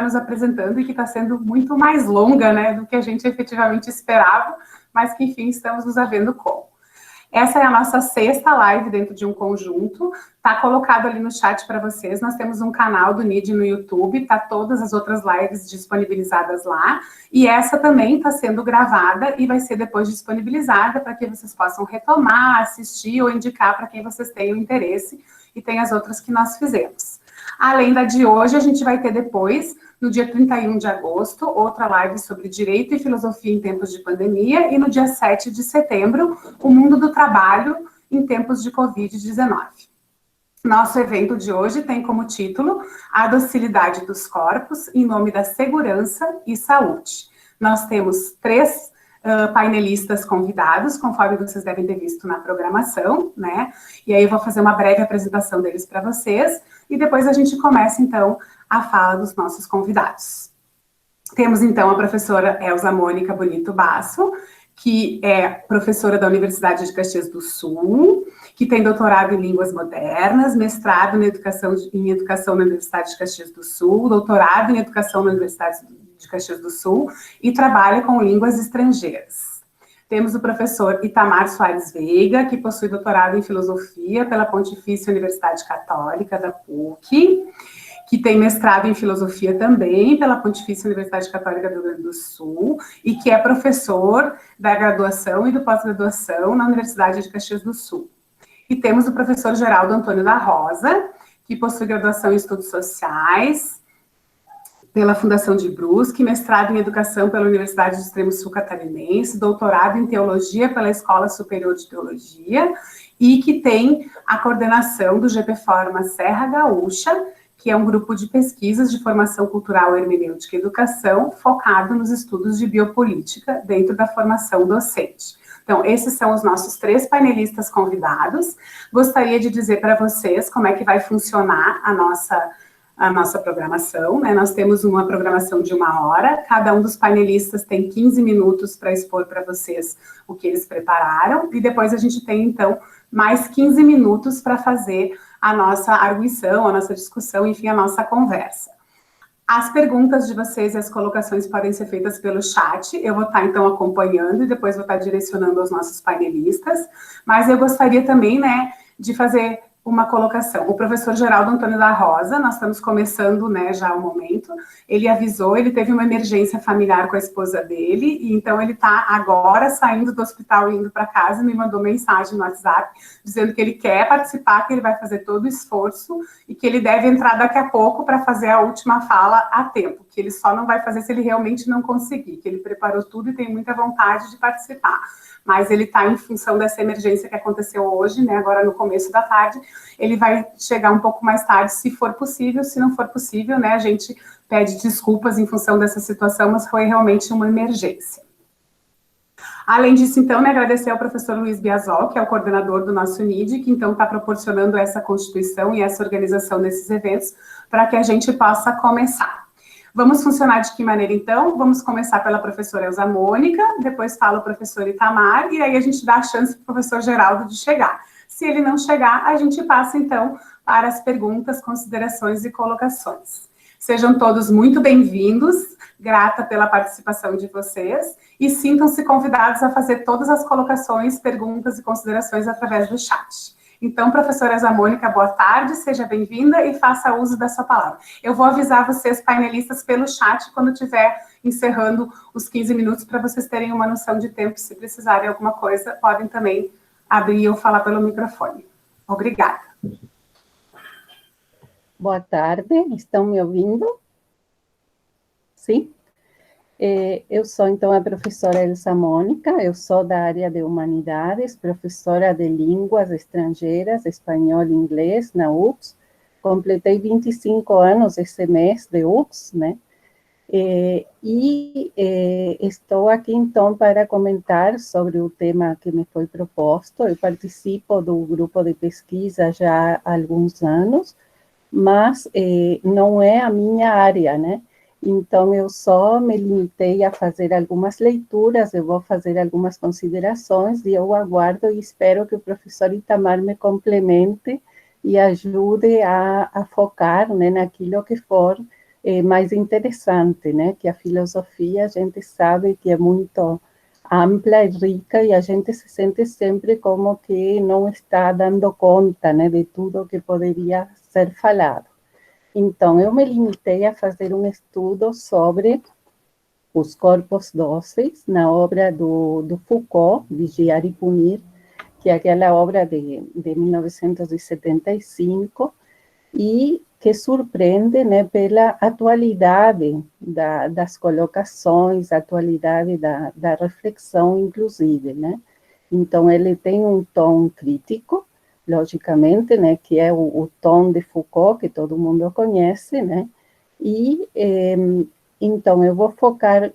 nos apresentando e que está sendo muito mais longa, né, do que a gente efetivamente esperava, mas que, enfim, estamos nos havendo com. Essa é a nossa sexta live dentro de um conjunto, está colocado ali no chat para vocês, nós temos um canal do NID no YouTube, está todas as outras lives disponibilizadas lá, e essa também está sendo gravada e vai ser depois disponibilizada para que vocês possam retomar, assistir ou indicar para quem vocês tenham interesse, e tem as outras que nós fizemos. Além da de hoje, a gente vai ter depois, no dia 31 de agosto, outra live sobre direito e filosofia em tempos de pandemia, e no dia 7 de setembro, o mundo do trabalho em tempos de Covid-19. Nosso evento de hoje tem como título A Docilidade dos Corpos em nome da segurança e saúde. Nós temos 3 painelistas convidados, conforme vocês devem ter visto na programação, né? E aí eu vou fazer uma breve apresentação deles para vocês, e depois a gente começa, então, a fala dos nossos convidados. Temos, então, a professora Elza Mônica Bonito Basso, que é professora da Universidade de Caxias do Sul, que tem doutorado em Línguas Modernas, mestrado em Educação na Universidade de Caxias do Sul, doutorado em Educação na Universidade de Caxias do Sul, e trabalha com línguas estrangeiras. Temos o professor Itamar Soares Veiga, que possui doutorado em Filosofia pela Pontifícia Universidade Católica da PUC, que tem mestrado em Filosofia também pela Pontifícia Universidade Católica do Rio Grande do Sul, e que é professor da graduação e do pós-graduação na Universidade de Caxias do Sul. E temos o professor Geraldo Antônio da Rosa, que possui graduação em Estudos Sociais pela Fundação de Brusque, mestrado em Educação pela Universidade do Extremo Sul Catarinense, doutorado em Teologia pela Escola Superior de Teologia, e que tem a coordenação do GP Forma Serra Gaúcha, que é um grupo de pesquisas de formação cultural, hermenêutica e educação, focado nos estudos de biopolítica dentro da formação docente. Então, esses são os nossos 3 painelistas convidados. Gostaria de dizer para vocês como é que vai funcionar a nossa programação, né? Nós temos uma programação de 1 hora, cada um dos painelistas tem 15 minutos para expor para vocês o que eles prepararam, e depois a gente tem, então, mais 15 minutos para fazer a nossa arguição, a nossa discussão, enfim, a nossa conversa. As perguntas de vocês e as colocações podem ser feitas pelo chat, eu vou estar, então, acompanhando e depois vou estar direcionando aos nossos painelistas, mas eu gostaria também, né, de fazer uma colocação. O professor Geraldo Antônio da Rosa, nós estamos começando, né, já o momento, ele avisou, ele teve uma emergência familiar com a esposa dele, e então ele está agora saindo do hospital e indo para casa, me mandou mensagem no WhatsApp, dizendo que ele quer participar, que ele vai fazer todo o esforço, e que ele deve entrar daqui a pouco para fazer a última fala a tempo, que ele só não vai fazer se ele realmente não conseguir, que ele preparou tudo e tem muita vontade de participar. Mas ele está em função dessa emergência que aconteceu hoje, né, agora no começo da tarde, ele vai chegar um pouco mais tarde, se for possível, se não for possível, né, a gente pede desculpas em função dessa situação, mas foi realmente uma emergência. Além disso, então, né, agradecer ao professor Luiz Biasol, que é o coordenador do nosso NID, que então está proporcionando essa constituição e essa organização desses eventos, para que a gente possa começar. Vamos funcionar de que maneira, então? Vamos começar pela professora Elza Mônica, depois fala o professor Itamar, e aí a gente dá a chance para o professor Geraldo de chegar. Se ele não chegar, a gente passa, então, para as perguntas, considerações e colocações. Sejam todos muito bem-vindos, grata pela participação de vocês, e sintam-se convidados a fazer todas as colocações, perguntas e considerações através do chat. Então, professora Elza Mônica, boa tarde, seja bem-vinda e faça uso da sua palavra. Eu vou avisar vocês, painelistas, pelo chat, quando estiver encerrando os 15 minutos, para vocês terem uma noção de tempo. Se precisarem alguma coisa, podem também abrir ou falar pelo microfone. Obrigada. Boa tarde, estão me ouvindo? Sim? Eu sou, então, a professora Elza Mônica, eu sou da área de Humanidades, professora de Línguas Estrangeiras, Espanhol e Inglês, na UFS. Completei 25 anos esse mês de UFS, né? Estou aqui, então, para comentar sobre o tema que me foi proposto. Eu participo do grupo de pesquisa já há alguns anos, mas não é a minha área, né? Então, eu só me limitei a fazer algumas leituras, eu vou fazer algumas considerações, e eu aguardo e espero que o professor Itamar me complemente e ajude a focar, né, naquilo que for mais interessante, né? Que a filosofia, a gente sabe que é muito ampla e rica e a gente se sente sempre como que não está dando conta, né, de tudo que poderia ser falado. Então, eu me limitei a fazer um estudo sobre os corpos dóceis na obra do Foucault, Vigiar e Punir, que é aquela obra de 1975, e que surpreende, né, pela atualidade das colocações, atualidade da reflexão, inclusive, né? Então, ele tem um tom crítico, logicamente, né, que é o tom de Foucault, que todo mundo conhece, né? E, então, eu vou focar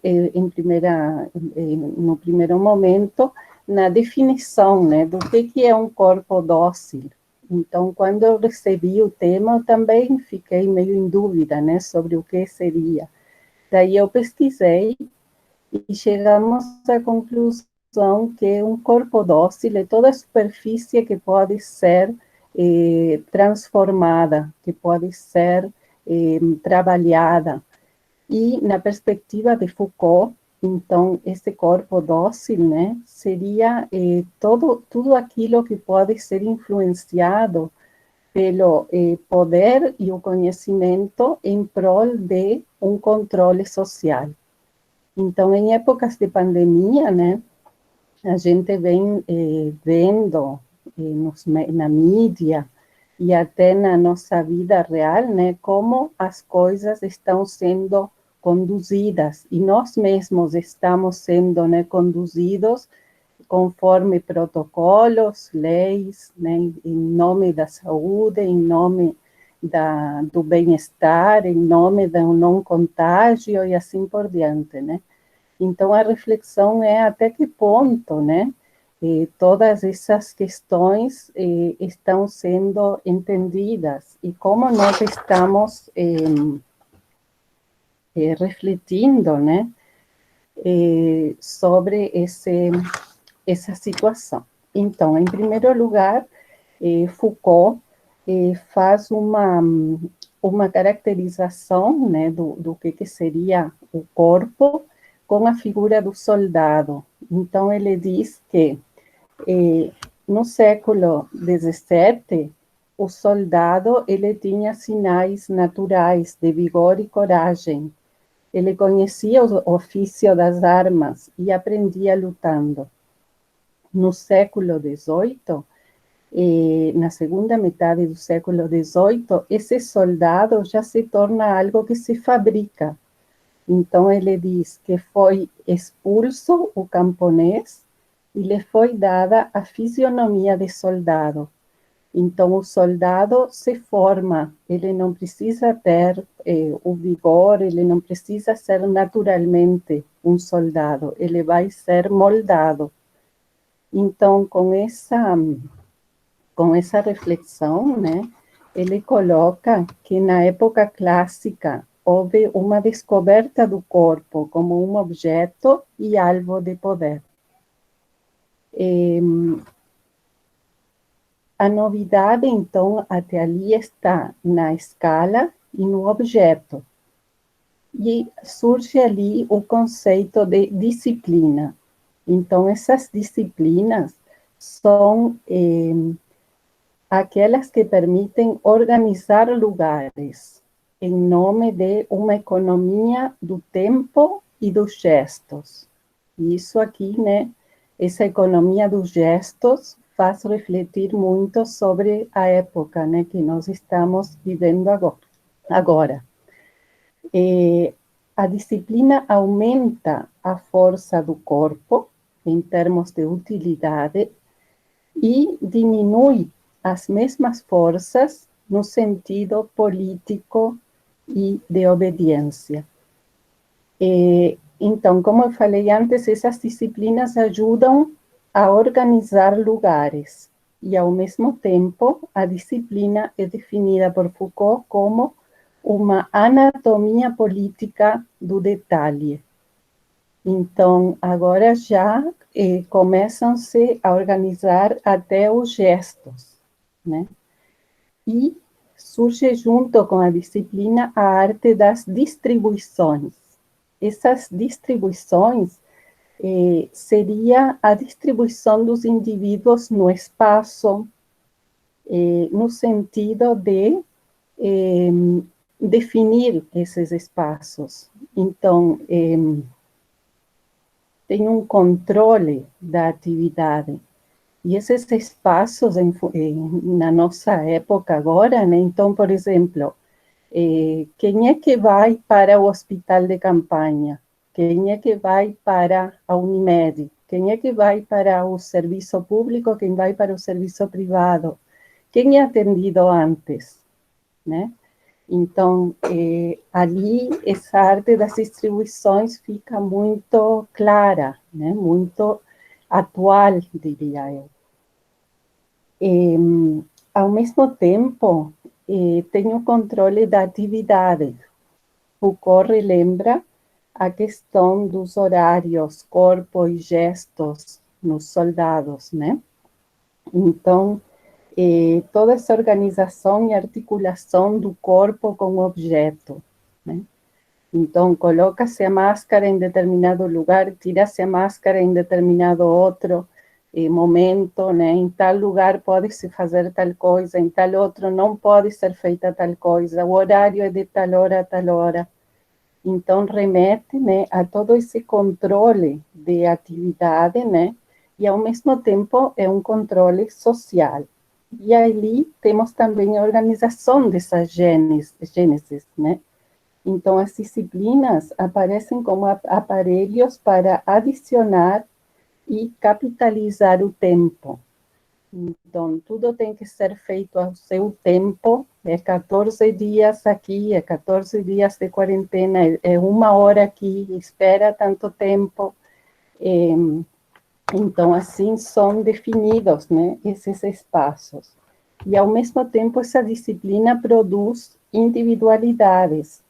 no primeiro momento na definição, né, do que é um corpo dócil. Então, quando eu recebi o tema, eu também fiquei meio em dúvida, né, sobre o que seria. Daí eu pesquisei e chegamos à conclusão que um corpo dócil é toda a superfície que pode ser transformada, que pode ser trabalhada. E na perspectiva de Foucault, então, esse corpo dócil, né, seria tudo aquilo que pode ser influenciado pelo poder e o conhecimento em prol de um controle social. Então, em épocas de pandemia, né, a gente vem vendo na mídia e até na nossa vida real, né, como as coisas estão sendo conduzidas, e nós mesmos estamos sendo, né, conduzidos conforme protocolos, leis, né, em nome da saúde, em nome do bem-estar, em nome do não contágio e assim por diante, né? Então, a reflexão é até que ponto, né, todas essas questões estão sendo entendidas e como nós estamos refletindo, né, sobre essa situação. Então, em primeiro lugar, Foucault faz uma caracterização, né, do que seria o corpo com a figura do soldado. Então, ele diz que no século XVII, o soldado ele tinha sinais naturais de vigor e coragem. Ele conhecia o ofício das armas e aprendia lutando. No século XVIII, na segunda metade do século XVIII, esse soldado já se torna algo que se fabrica. Então, ele diz que foi expulso o camponês e lhe foi dada a fisionomia de soldado. Então, o soldado se forma, ele não precisa ter o vigor, ele não precisa ser naturalmente um soldado, ele vai ser moldado. Então, com essa reflexão, né, ele coloca que na época clássica houve uma descoberta do corpo como um objeto e alvo de poder. A novidade, então, até ali está na escala e no objeto. E surge ali o conceito de disciplina. Então, essas disciplinas são aquelas que permitem organizar lugares em nome de uma economia do tempo e dos gestos. E isso aqui, né, essa economia dos gestos faz refletir muito sobre a época, né, que nós estamos vivendo agora. A disciplina aumenta a força do corpo em termos de utilidade e diminui as mesmas forças no sentido político e de obediência. Então, como eu falei antes, essas disciplinas ajudam a organizar lugares e, ao mesmo tempo, a disciplina é definida por Foucault como uma anatomia política do detalhe. Então, agora já começam-se a organizar até os gestos, né? E surge junto com a disciplina a arte das distribuições. Essas distribuições seria a distribuição dos indivíduos no espaço, no sentido de definir esses espaços. Então, tem um controle da atividade. E esses espaços, na nossa época agora, né? Então, por exemplo, quem é que vai para o hospital de campanha? Quem é que vai para a Unimed? Quem é que vai para o serviço público? Quem vai para o serviço privado? Quem é atendido antes, né? Então, ali, essa arte das distribuições fica muito clara, né? Muito atual, diria eu. Ao mesmo tempo, tem o controle da atividade. Foucault relembra a questão dos horários, corpo e gestos nos soldados, né? Então, toda essa organização e articulação do corpo com o objeto, né? Então, coloca-se a máscara em determinado lugar, tira-se a máscara em determinado outro momento, né? Em tal lugar pode-se fazer tal coisa, em tal outro não pode ser feita tal coisa, o horário é de tal hora a tal hora. Então, remete, né, a todo esse controle de atividade, né? E, ao mesmo tempo, é um controle social. E ali temos também a organização dessas gênesis, né? Então, as disciplinas aparecem como aparelhos para adicionar e capitalizar o tempo. Então, tudo tem que ser feito ao seu tempo, 14 dias aqui, 14 dias de quarentena, é 1 hora aqui, espera tanto tempo. Então, assim são definidos, né, esses espaços. E, ao mesmo tempo, essa disciplina produz individualidades.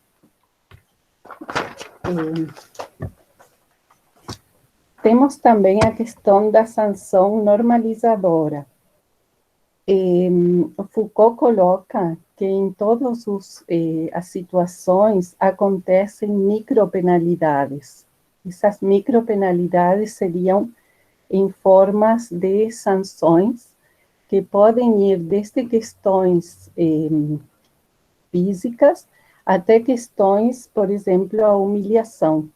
Temos também a questão da sanção normalizadora. Foucault coloca que em todas as situações acontecem micropenalidades. Essas micropenalidades seriam em formas de sanções que podem ir desde questões físicas até questões, por exemplo, a humilhação,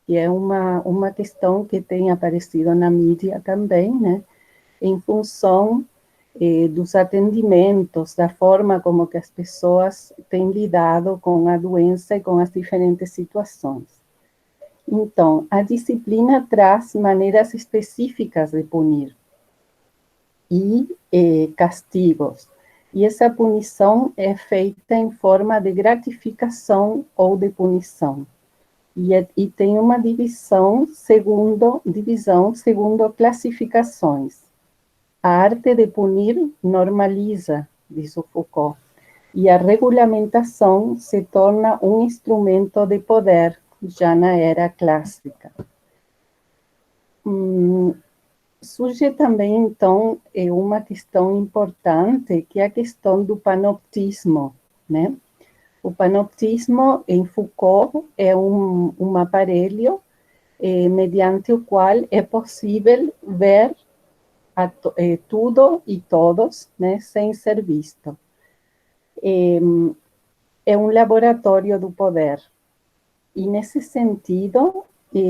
que é uma questão que tem aparecido na mídia também, né, em função dos atendimentos, da forma como que as pessoas têm lidado com a doença e com as diferentes situações. Então, a disciplina traz maneiras específicas de punir e castigos. E essa punição é feita em forma de gratificação ou de punição. E tem uma divisão segundo classificações. A arte de punir normaliza, diz o Foucault, e a regulamentação se torna um instrumento de poder, já na era clássica. Surge também, então, uma questão importante, que é a questão do panoptismo, né? O panoptismo, em Foucault, é um aparelho mediante o qual é possível ver tudo e todos, né, sem ser visto. É um laboratório do poder. E, nesse sentido,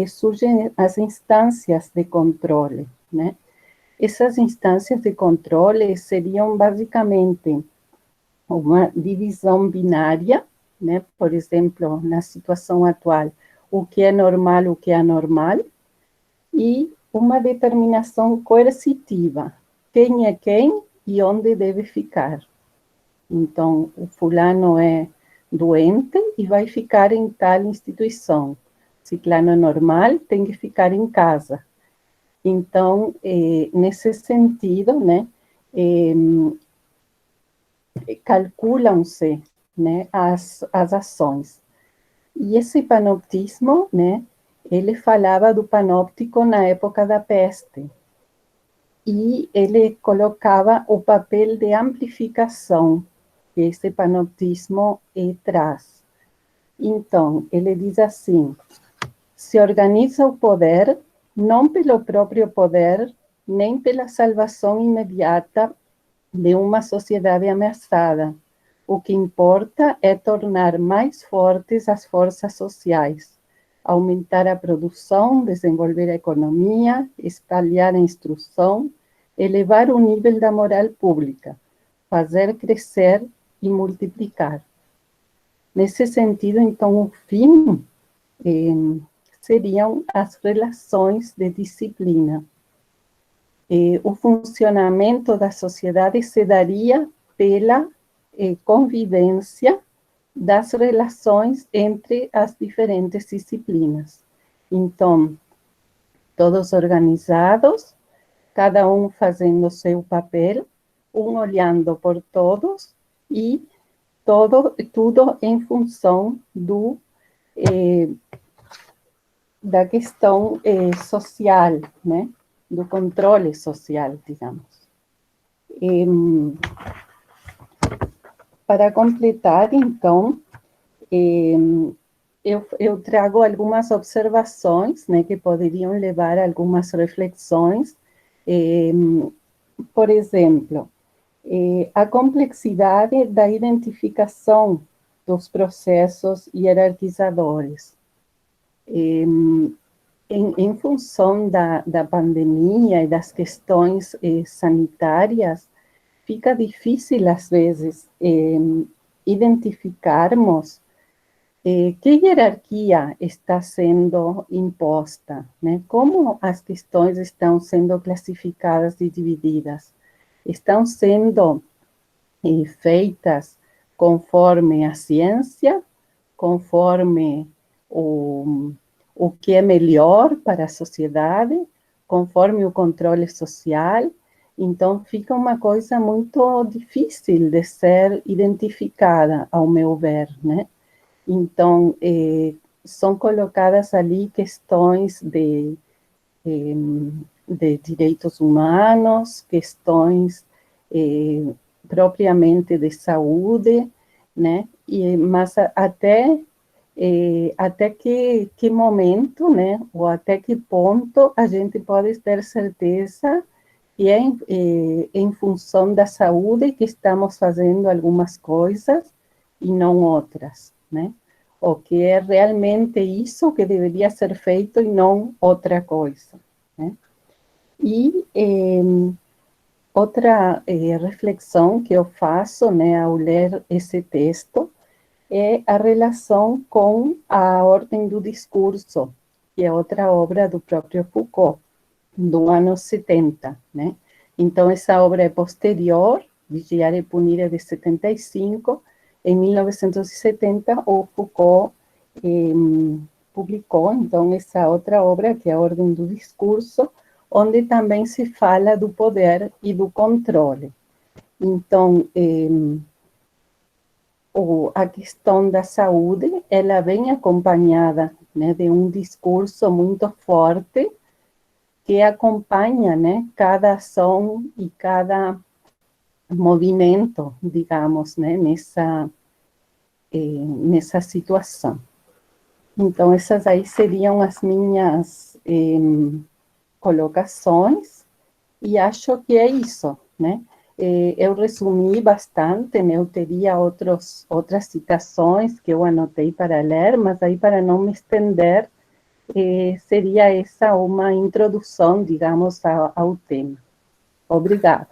surgem as instâncias de controle, né? Essas instâncias de controle seriam, basicamente, uma divisão binária, né? Por exemplo, na situação atual, o que é normal, o que é anormal, e uma determinação coercitiva, quem é quem e onde deve ficar. Então, o fulano é doente e vai ficar em tal instituição. Ciclano é normal, tem que ficar em casa. Então, nesse sentido, né, calculam-se, né, as ações. E esse panoptismo, né, ele falava do panóptico na época da peste. E ele colocava o papel de amplificação que esse panoptismo traz. Então, ele diz assim: se organiza o poder, não pelo próprio poder, nem pela salvação imediata de uma sociedade ameaçada. O que importa é tornar mais fortes as forças sociais, aumentar a produção, desenvolver a economia, espalhar a instrução, elevar o nível da moral pública, fazer crescer e multiplicar. Nesse sentido, então, o fim seriam as relações de disciplina. O funcionamento da sociedade se daria pela convivência das relações entre as diferentes disciplinas. Então, todos organizados, cada um fazendo seu papel, um olhando por todos e tudo em função da questão social, né? Do controle social, digamos. Para completar, então, eu trago algumas observações, né, que poderiam levar a algumas reflexões. Por exemplo, a complexidade da identificação dos processos hierarquizadores. Em função da pandemia e das questões sanitárias, fica difícil, às vezes, identificarmos que hierarquia está sendo imposta, né? Como as questões estão sendo classificadas e divididas. Estão sendo feitas conforme a ciência, conforme o que é melhor para a sociedade, conforme o controle social. Então, fica uma coisa muito difícil de ser identificada, ao meu ver, né? Então, são colocadas ali questões de direitos humanos, questões propriamente de saúde, né? Mas até que momento, né? Ou até que ponto a gente pode ter certeza que é em função da saúde que estamos fazendo algumas coisas e não outras, né? Ou que é realmente isso que deveria ser feito e não outra coisa, né? E outra reflexão que eu faço, né, ao ler esse texto, é a relação com a ordem do discurso, que é outra obra do próprio Foucault, do ano 70, né? Então, essa obra é posterior, Vigiar e Punir é de 75. Em 1970, o Foucault publicou, então, essa outra obra, que é a Ordem do Discurso, onde também se fala do poder e do controle. Então, a questão da saúde, ela vem acompanhada, né, de um discurso muito forte, que acompanha, né, cada ação e cada movimento, digamos, né, nessa situação. Então, essas aí seriam as minhas colocações, e acho que é isso, né? Eu resumi bastante, né? Eu teria outras citações que eu anotei para ler, mas aí, para não me estender, seria essa uma introdução, digamos, ao tema. Obrigada.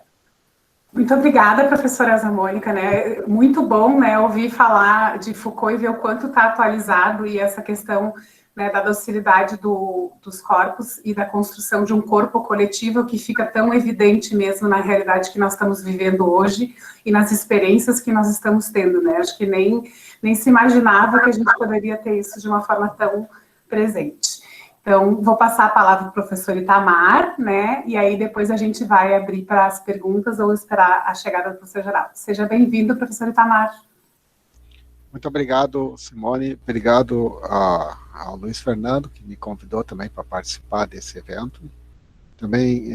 Muito obrigada, professora Elza Mônica, né? Muito bom, né, ouvir falar de Foucault e ver o quanto está atualizado, e essa questão, né, da docilidade dos corpos e da construção de um corpo coletivo que fica tão evidente mesmo na realidade que nós estamos vivendo hoje e nas experiências que nós estamos tendo, né? Acho que nem se imaginava que a gente poderia ter isso de uma forma tão presente. Então, vou passar a palavra para o professor Itamar, né? E aí depois a gente vai abrir para as perguntas ou esperar a chegada do professor Geraldo. Seja bem-vindo, professor Itamar. Muito obrigado, Simone. Obrigado ao Luiz Fernando, que me convidou também para participar desse evento. Também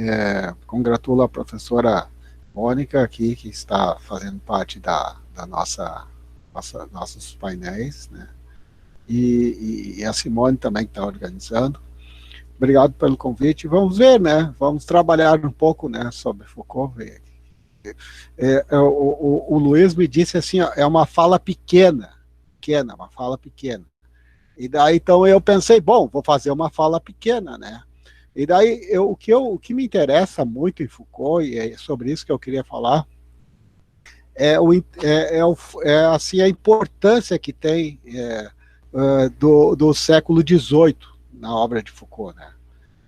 congratulo a professora Mônica aqui, que está fazendo parte da nossos painéis, né? E a Simone também está organizando. Obrigado pelo convite. Vamos ver, né? Vamos trabalhar um pouco, né, sobre Foucault. O Luiz me disse assim, ó, é uma fala pequena, uma fala pequena. E daí, então, eu pensei, bom, vou fazer uma fala pequena, né? E daí, o que me interessa muito em Foucault, e é sobre isso que eu queria falar, assim, a importância que tem do século XVIII na obra de Foucault, né?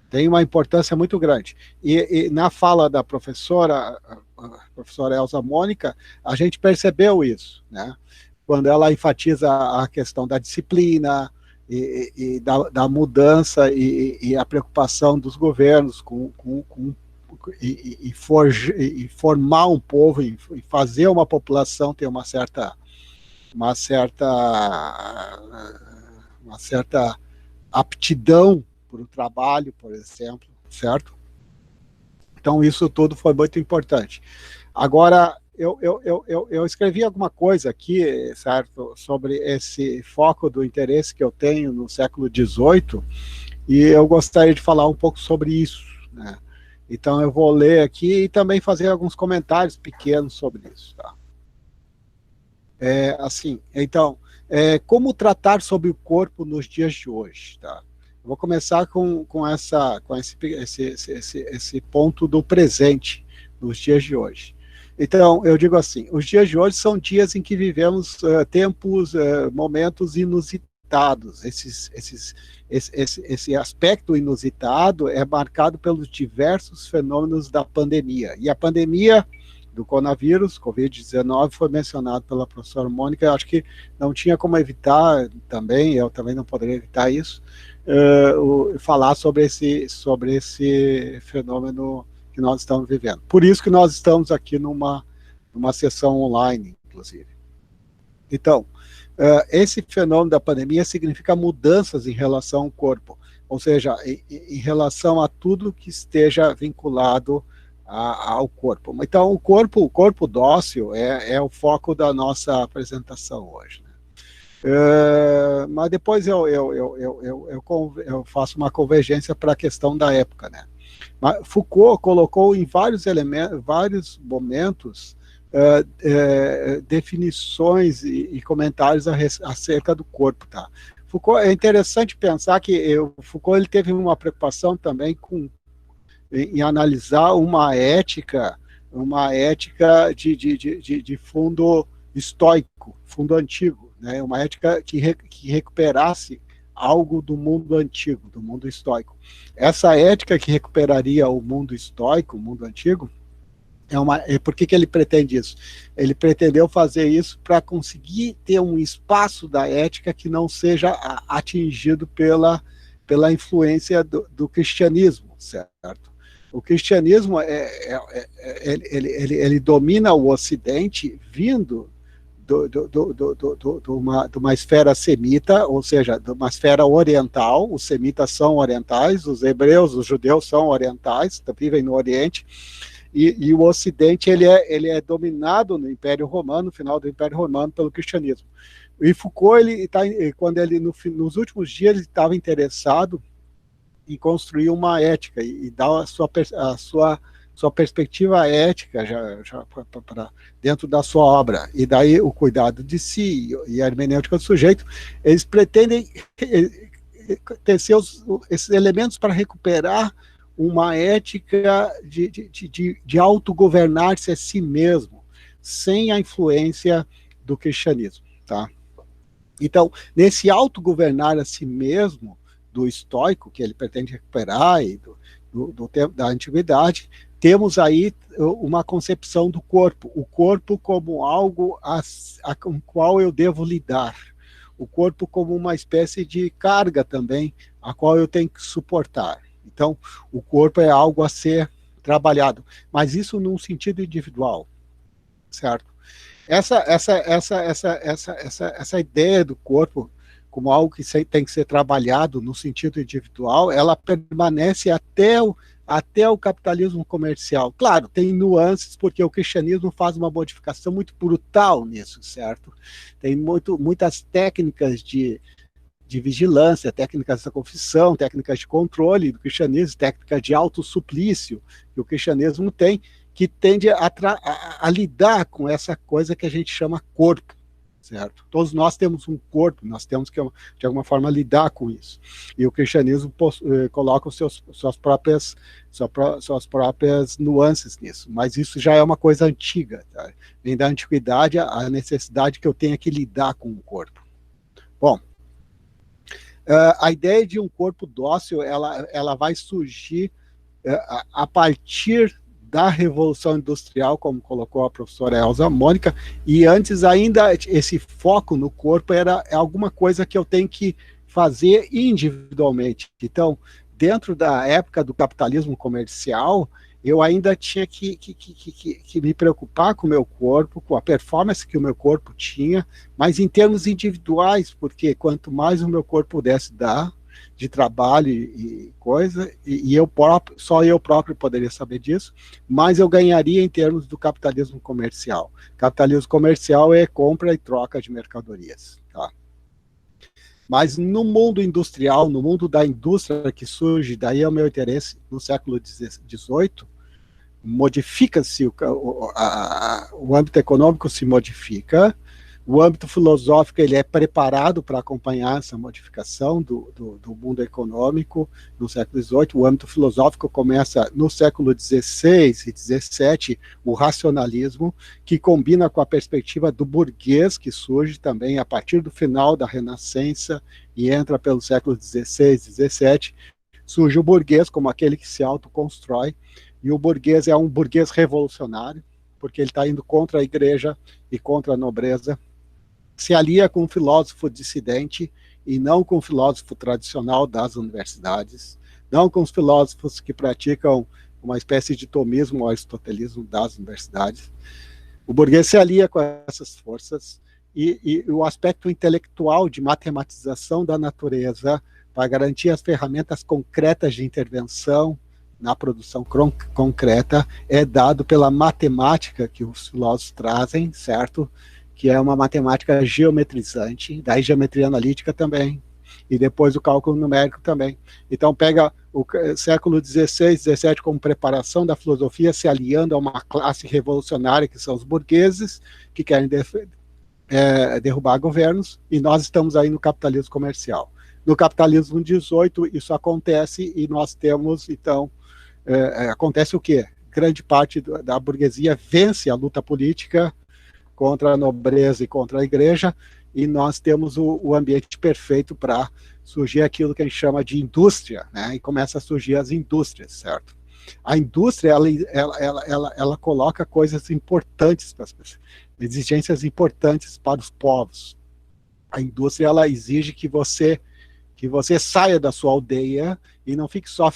Tem uma importância muito grande. E na fala da professora, a professora Elza Mônica, a gente percebeu isso, né? Quando ela enfatiza a questão da disciplina e da mudança e a preocupação dos governos e formar um povo e fazer uma população ter uma certa aptidão para o trabalho, por exemplo, certo? Então, isso tudo foi muito importante. Agora, eu escrevi alguma coisa aqui, certo, sobre esse foco do interesse que eu tenho no século XVIII, e eu gostaria de falar um pouco sobre isso, né? Então, eu vou ler aqui e também fazer alguns comentários pequenos sobre isso, tá? Assim, então, como tratar sobre o corpo nos dias de hoje, tá? Vou começar com esse ponto do presente, nos dias de hoje. Então, eu digo assim, os dias de hoje são dias em que vivemos tempos, momentos inusitados. Esse aspecto inusitado é marcado pelos diversos fenômenos da pandemia. E a pandemia do coronavírus, Covid-19, foi mencionado pela professora Mônica. Eu acho que não tinha como evitar também, eu também não poderia evitar isso, falar sobre esse fenômeno que nós estamos vivendo. Por isso que nós estamos aqui numa sessão online, inclusive. Então, esse fenômeno da pandemia significa mudanças em relação ao corpo, ou seja, em relação a tudo que esteja vinculado ao corpo. Então, o corpo dócil é o foco da nossa apresentação hoje, né? Mas depois eu faço uma convergência para a questão da época, né? Mas Foucault colocou em vários momentos definições e comentários acerca do corpo, tá? Foucault, é interessante pensar que Foucault ele teve uma preocupação também em analisar uma ética de fundo estoico, fundo antigo, né? Uma ética que recuperasse algo do mundo antigo, do mundo estoico. Essa ética que recuperaria o mundo estoico, o mundo antigo, por que ele pretende isso? Ele pretendeu fazer isso para conseguir ter um espaço da ética que não seja atingido pela influência do cristianismo, certo? O cristianismo ele domina o Ocidente vindo de uma esfera semita, ou seja, de uma esfera oriental. Os semitas são orientais, os hebreus, os judeus são orientais, vivem no Oriente, e o Ocidente ele é dominado no Império Romano, no final do Império Romano, pelo cristianismo. E Foucault, nos últimos dias, ele estava interessado em construir uma ética e dar a sua perspectiva ética para dentro da sua obra. E daí o cuidado de si e a hermenêutica do sujeito, eles pretendem ter esses elementos para recuperar uma ética de autogovernar-se a si mesmo, sem a influência do cristianismo, tá? Então, nesse autogovernar a si mesmo, do estoico, que ele pretende recuperar, e do tempo da antiguidade, temos aí uma concepção do corpo, o corpo como algo com o qual eu devo lidar, o corpo como uma espécie de carga também, a qual eu tenho que suportar. Então, o corpo é algo a ser trabalhado, mas isso num sentido individual, certo? Essa ideia do corpo como algo que tem que ser trabalhado no sentido individual, ela permanece até até o capitalismo comercial. Claro, tem nuances, porque o cristianismo faz uma modificação muito brutal nisso, certo? Tem muitas técnicas de vigilância, técnicas da confissão, técnicas de controle do cristianismo, técnicas de autossuplício que o cristianismo tem, que tende a lidar com essa coisa que a gente chama corpo, certo? Todos nós temos um corpo, nós temos que, de alguma forma, lidar com isso. E o cristianismo coloca suas próprias nuances nisso, mas isso já é uma coisa antiga, tá? Vem da antiguidade a necessidade que eu tenha que lidar com o corpo. Bom, a ideia de um corpo dócil, ela vai surgir a partir da Revolução Industrial, como colocou a professora Elza Mônica, e antes ainda esse foco no corpo era alguma coisa que eu tenho que fazer individualmente. Então, dentro da época do capitalismo comercial, eu ainda tinha que me preocupar com o meu corpo, com a performance que o meu corpo tinha, mas em termos individuais, porque quanto mais o meu corpo pudesse dar de trabalho e coisa, e só eu próprio poderia saber disso, mais eu ganharia em termos do capitalismo comercial. Capitalismo comercial é compra e troca de mercadorias, tá? Mas no mundo industrial, no mundo da indústria que surge, daí é o meu interesse no século XVIII, modifica-se, o âmbito econômico se modifica, o âmbito filosófico ele é preparado para acompanhar essa modificação do mundo econômico no século XVIII. O âmbito filosófico começa no século XVI e XVII, o racionalismo, que combina com a perspectiva do burguês, que surge também a partir do final da Renascença e entra pelo século XVI e XVII. Surge o burguês como aquele que se autoconstrói, e o burguês é um burguês revolucionário, porque ele está indo contra a igreja e contra a nobreza, se alia com um filósofo dissidente e não com o filósofo tradicional das universidades, não com os filósofos que praticam uma espécie de tomismo ou aristotelismo das universidades. O burguês se alia com essas forças e o aspecto intelectual de matematização da natureza para garantir as ferramentas concretas de intervenção na produção concreta é dado pela matemática que os filósofos trazem, certo? Que é uma matemática geometrizante, daí geometria analítica também, e depois o cálculo numérico também. Então pega o século XVI, XVII como preparação da filosofia, se aliando a uma classe revolucionária, que são os burgueses, que querem derrubar governos, e nós estamos aí no capitalismo comercial. No capitalismo XVIII, isso acontece, e nós temos, então, acontece o quê? Grande parte da burguesia vence a luta política contra a nobreza e contra a igreja, e nós temos o ambiente perfeito para surgir aquilo que a gente chama de indústria, né? E começa a surgir as indústrias, certo? A indústria, ela coloca coisas importantes para as pessoas, exigências importantes para os povos. A indústria, ela exige que você saia da sua aldeia e não fique só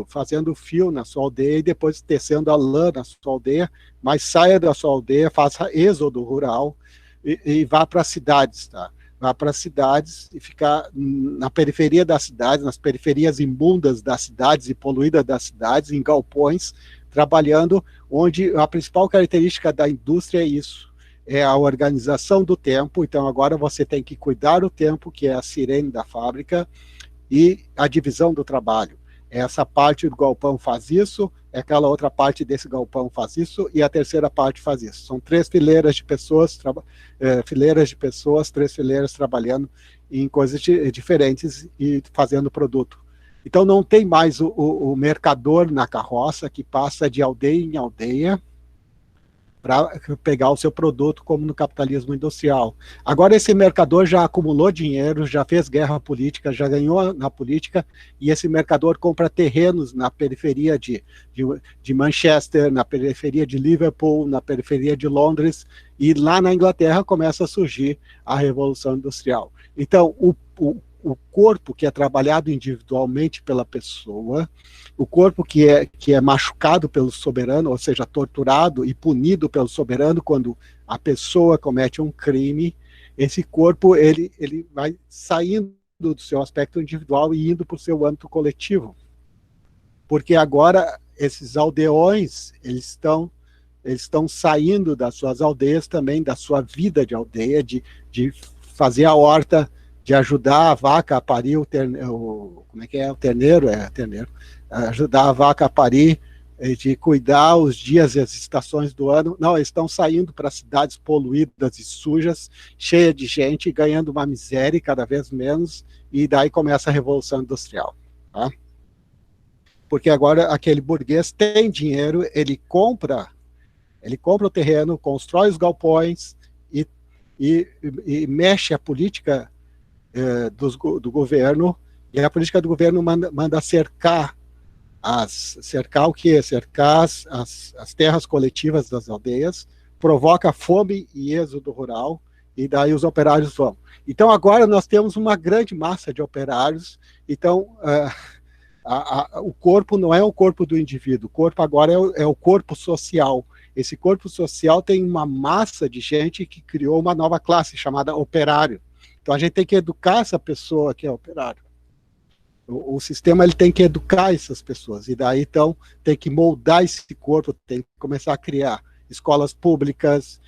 fazendo fio na sua aldeia e depois tecendo a lã na sua aldeia, mas saia da sua aldeia, faça êxodo rural e vá para as cidades, tá? Vá para as cidades e ficar na periferia das cidades, nas periferias imundas das cidades e poluídas das cidades, em galpões, trabalhando, onde a principal característica da indústria é isso, é a organização do tempo. Então agora você tem que cuidar do tempo, que é a sirene da fábrica, e a divisão do trabalho. Essa parte do galpão faz isso, aquela outra parte desse galpão faz isso, e a terceira parte faz isso. São três fileiras de pessoas, três fileiras trabalhando em coisas diferentes e fazendo produto. Então não tem mais o mercador na carroça que passa de aldeia em aldeia para pegar o seu produto, como no capitalismo industrial. Agora esse mercador já acumulou dinheiro, já fez guerra política, já ganhou na política, e esse mercador compra terrenos na periferia de Manchester, na periferia de Liverpool, na periferia de Londres, e lá na Inglaterra começa a surgir a Revolução Industrial. Então, o corpo que é trabalhado individualmente pela pessoa, o corpo que é machucado pelo soberano, ou seja, torturado e punido pelo soberano quando a pessoa comete um crime, esse corpo ele vai saindo do seu aspecto individual e indo para o seu âmbito coletivo. porque agora esses aldeões, eles estão saindo das suas aldeias também, da sua vida de aldeia, de fazer a horta, de ajudar a vaca a parir o terneiro, como é que é? O terneiro? Terneiro. Ajudar a vaca a parir, de cuidar os dias e as estações do ano. Não, eles estão saindo para cidades poluídas e sujas, cheias de gente, ganhando uma miséria cada vez menos, e daí começa a Revolução Industrial. Tá? Porque agora aquele burguês tem dinheiro, ele compra o terreno, constrói os galpões e mexe a política do governo, e a política do governo manda cercar o quê? Cercar as terras coletivas das aldeias, provoca fome e êxodo rural, e daí os operários vão. Então agora nós temos uma grande massa de operários, então o corpo não é o corpo do indivíduo, o corpo agora é o corpo social. Esse corpo social tem uma massa de gente que criou uma nova classe chamada operário. Então a gente tem que educar essa pessoa que é operário. O sistema ele tem que educar essas pessoas, e daí então tem que moldar esse corpo, tem que começar a criar escolas públicas,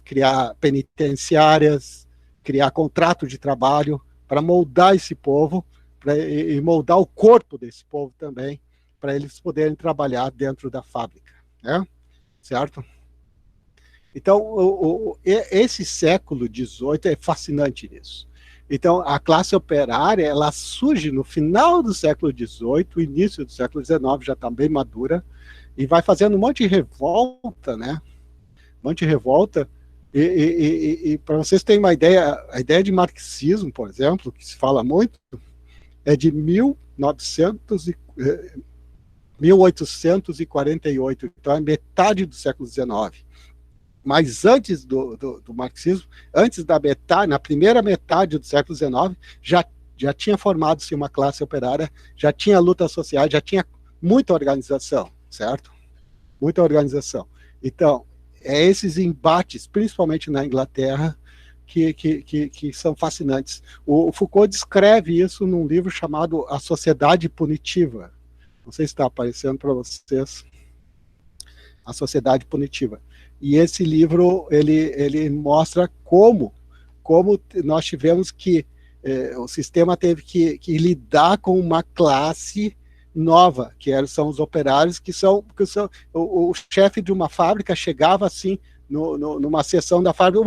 criar penitenciárias, criar contrato de trabalho para moldar esse povo, e moldar o corpo desse povo também, para eles poderem trabalhar dentro da fábrica, né? Certo? Então, esse século XVIII é fascinante nisso. Então, a classe operária, ela surge no final do século XVIII, o início do século XIX já está bem madura, e vai fazendo um monte de revolta, né? Um monte de revolta, e para vocês terem uma ideia, a ideia de marxismo, por exemplo, que se fala muito, é de 1848, então é metade do século XIX. Mas antes do marxismo, antes da metade, na primeira metade do século XIX, já tinha formado-se uma classe operária, já tinha lutas sociais, já tinha muita organização, certo? Muita organização. Então, esses embates, principalmente na Inglaterra, que são fascinantes. O Foucault descreve isso num livro chamado A Sociedade Punitiva. Não sei se está aparecendo para vocês. A Sociedade Punitiva. E esse livro, ele mostra como nós tivemos que, o sistema teve que lidar com uma classe nova, são os operários, que são o chefe de uma fábrica chegava assim, numa sessão da fábrica,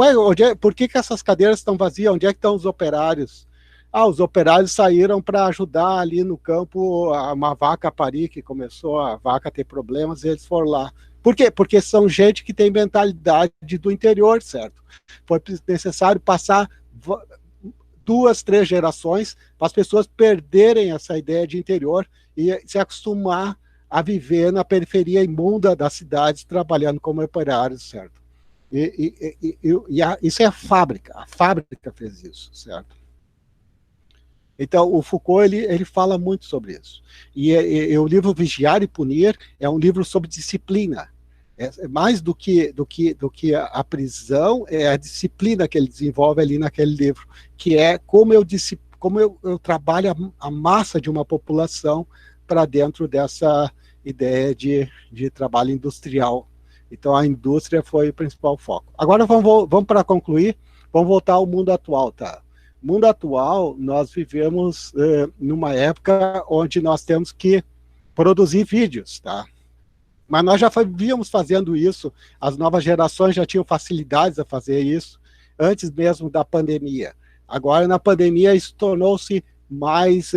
por que essas cadeiras estão vazias? Onde é que estão os operários? Os operários saíram para ajudar ali no campo uma vaca a parir, que começou a vaca a ter problemas, e eles foram lá. Por quê? Porque são gente que tem mentalidade do interior, certo? Foi necessário passar 2, 3 gerações para as pessoas perderem essa ideia de interior e se acostumar a viver na periferia imunda das cidades, trabalhando como operários, certo? Isso é a fábrica fez isso, certo? Então, o Foucault, ele fala muito sobre isso. E o livro Vigiar e Punir é um livro sobre disciplina. Mais do que a prisão, é a disciplina que ele desenvolve ali naquele livro, que é como eu trabalho a massa de uma população para dentro dessa ideia de trabalho industrial. Então, a indústria foi o principal foco. Agora, vamos para concluir, vamos voltar ao mundo atual, tá? No mundo atual, nós vivemos numa época onde nós temos que produzir vídeos, tá? Mas nós já víamos fazendo isso, as novas gerações já tinham facilidades a fazer isso, antes mesmo da pandemia. Agora, na pandemia, isso tornou-se mais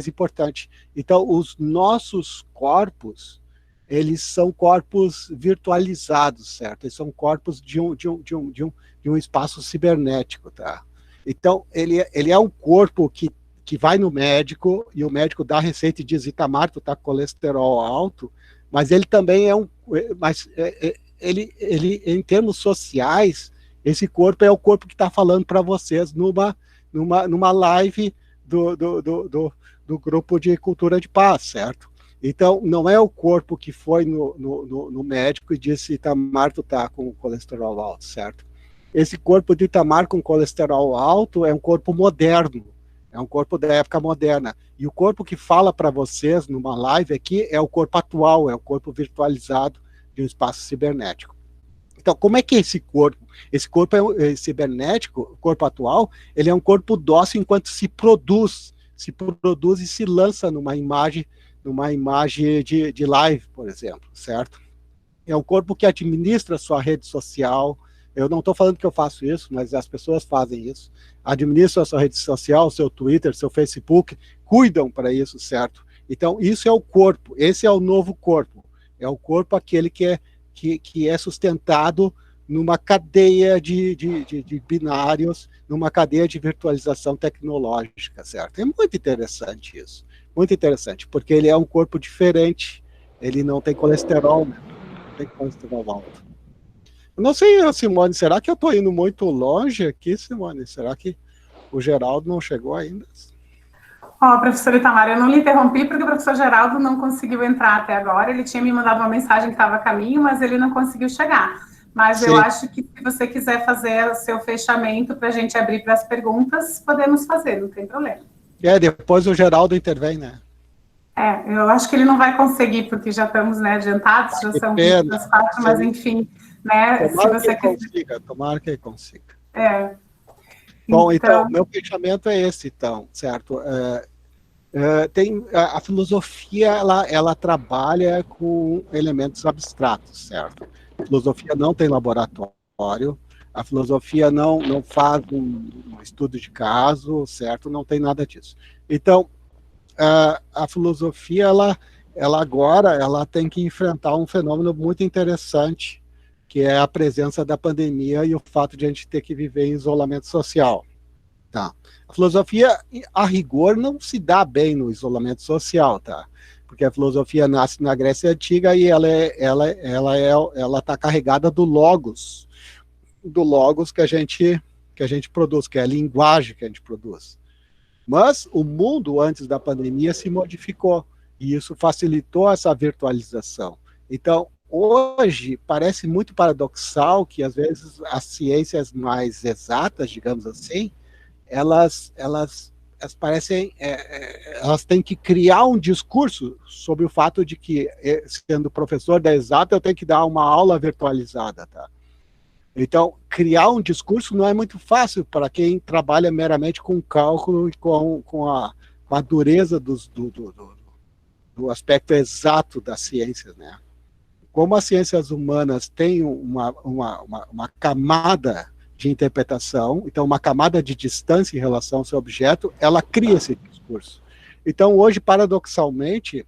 importante. Então, os nossos corpos, eles são corpos virtualizados, certo? Eles são corpos de um espaço cibernético, tá? Então, ele é um corpo que vai no médico, e o médico dá a receita e diz, Itamar, tu tá com colesterol alto, mas ele também ele em termos sociais, esse corpo é o corpo que está falando para vocês numa live do grupo de cultura de paz, certo? Então, não é o corpo que foi no médico e disse, Itamar, tu tá com colesterol alto, certo? Esse corpo de Itamar com colesterol alto é um corpo moderno, é um corpo da época moderna. E o corpo que fala para vocês numa live aqui é o corpo atual, é o corpo virtualizado de um espaço cibernético. Então, como é que é esse corpo? Esse corpo é cibernético, o corpo atual, ele é um corpo dócil enquanto se produz e se lança numa imagem de live, por exemplo, certo? É um corpo que administra a sua rede social. Eu não estou falando que eu faço isso, mas as pessoas fazem isso. Administram a sua rede social, seu Twitter, seu Facebook, cuidam para isso, certo? Então, isso é o corpo, esse é o novo corpo. É o corpo aquele que é sustentado numa cadeia de binários, numa cadeia de virtualização tecnológica, certo? É muito interessante isso, muito interessante, porque ele é um corpo diferente, ele não tem colesterol, né? Não tem colesterol alto. Eu não sei, Simone, será que eu estou indo muito longe aqui, Simone? Será que o Geraldo não chegou ainda? Professor Itamar, eu não lhe interrompi porque o professor Geraldo não conseguiu entrar até agora. Ele tinha me mandado uma mensagem que estava a caminho, mas ele não conseguiu chegar. Mas sim, eu acho que se você quiser fazer o seu fechamento para a gente abrir para as perguntas, podemos fazer, não tem problema. Depois o Geraldo intervém, né? Eu acho que ele não vai conseguir, porque já estamos, né, adiantados, já são 24, mas enfim, né? Tomara que ele consiga. Bom, então, meu fechamento é esse, então, certo? A filosofia, ela trabalha com elementos abstratos, certo? A filosofia não tem laboratório, a filosofia não faz um estudo de caso, certo? Não tem nada disso. Então, a filosofia, ela agora tem que enfrentar um fenômeno muito interessante, que é a presença da pandemia e o fato de a gente ter que viver em isolamento social. Tá. A filosofia, a rigor, não se dá bem no isolamento social, tá? Porque a filosofia nasce na Grécia Antiga e ela está carregada do logos que a gente produz, que é a linguagem que a gente produz. Mas o mundo, antes da pandemia, se modificou, e isso facilitou essa virtualização. Então, hoje, parece muito paradoxal que, às vezes, as ciências mais exatas, digamos assim, elas parecem, elas têm que criar um discurso sobre o fato de que, sendo professor da exata, eu tenho que dar uma aula virtualizada, tá? Então, criar um discurso não é muito fácil para quem trabalha meramente com cálculo e com a dureza do aspecto exato da ciência, né? Como as ciências humanas têm uma camada de interpretação, então uma camada de distância em relação ao seu objeto, ela cria esse discurso. Então, hoje, paradoxalmente,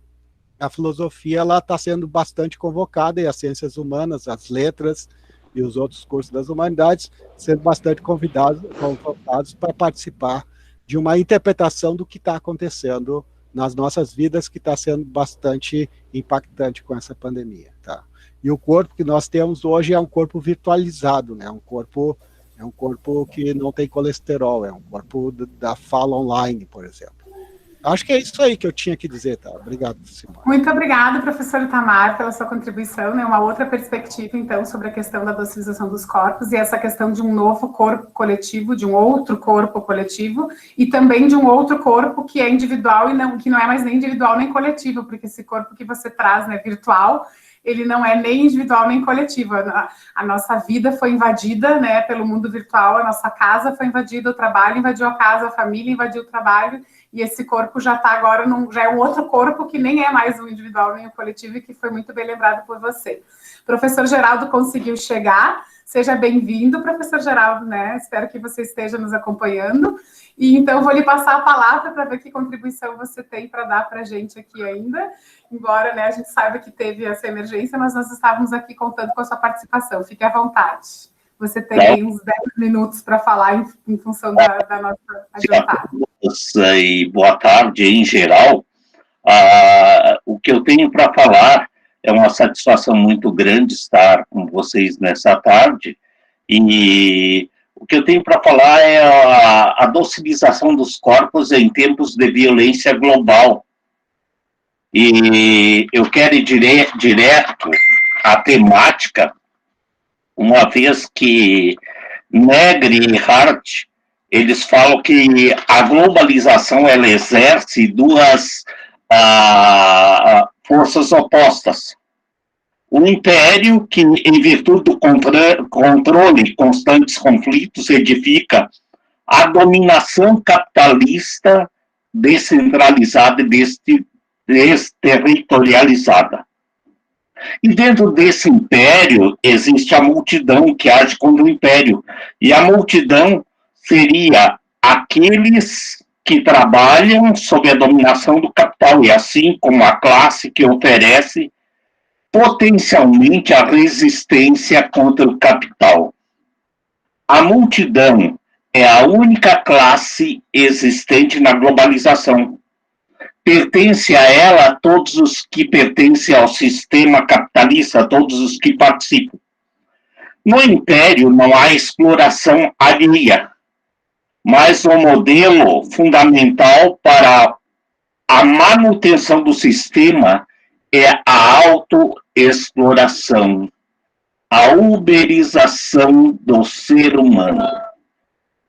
a filosofia está sendo bastante convocada, e as ciências humanas, as letras e os outros cursos das humanidades, sendo bastante convocados para participar de uma interpretação do que está acontecendo nas nossas vidas, que está sendo bastante impactante com essa pandemia. Tá? E o corpo que nós temos hoje é um corpo virtualizado, né? É um corpo que não tem colesterol, é um corpo da fala online, por exemplo. Acho que é isso aí que eu tinha que dizer, tá? Obrigado, Simone. Muito obrigada, professor Itamar, pela sua contribuição, né? Uma outra perspectiva, então, sobre a questão da docilização dos corpos e essa questão de um novo corpo coletivo, de um outro corpo coletivo, e também de um outro corpo que é individual e que não é mais nem individual nem coletivo, porque esse corpo que você traz, né, virtual, ele não é nem individual nem coletivo. A nossa vida foi invadida, né, pelo mundo virtual, a nossa casa foi invadida, o trabalho invadiu a casa, a família invadiu o trabalho, e esse corpo já está agora, já é um outro corpo que nem é mais o individual nem o coletivo, e que foi muito bem lembrado por você. O professor Geraldo conseguiu chegar, seja bem-vindo, professor Geraldo, né? Espero que você esteja nos acompanhando, e então vou lhe passar a palavra para ver que contribuição você tem para dar para a gente aqui ainda, embora, né, a gente saiba que teve essa emergência, mas nós estávamos aqui contando com a sua participação, fique à vontade. Você tem aí uns 10 minutos para falar em função da nossa adiantada. E boa tarde em geral. O que eu tenho para falar é uma satisfação muito grande estar com vocês nessa tarde, e o que eu tenho para falar é a docilização dos corpos em tempos de violência global. E eu quero ir direto à temática, uma vez que Negri e Hart, eles falam que a globalização ela exerce duas forças opostas. O império, que em virtude do controle e constantes conflitos, edifica a dominação capitalista descentralizada e desterritorializada. E dentro desse império existe a multidão que age contra o império. E a multidão seria aqueles que trabalham sob a dominação do capital, e assim como a classe que oferece potencialmente a resistência contra o capital. A multidão é a única classe existente na globalização. Pertence a ela todos os que pertencem ao sistema capitalista, todos os que participam. No império não há exploração alheia, mas o modelo fundamental para a manutenção do sistema é a autoexploração, a uberização do ser humano.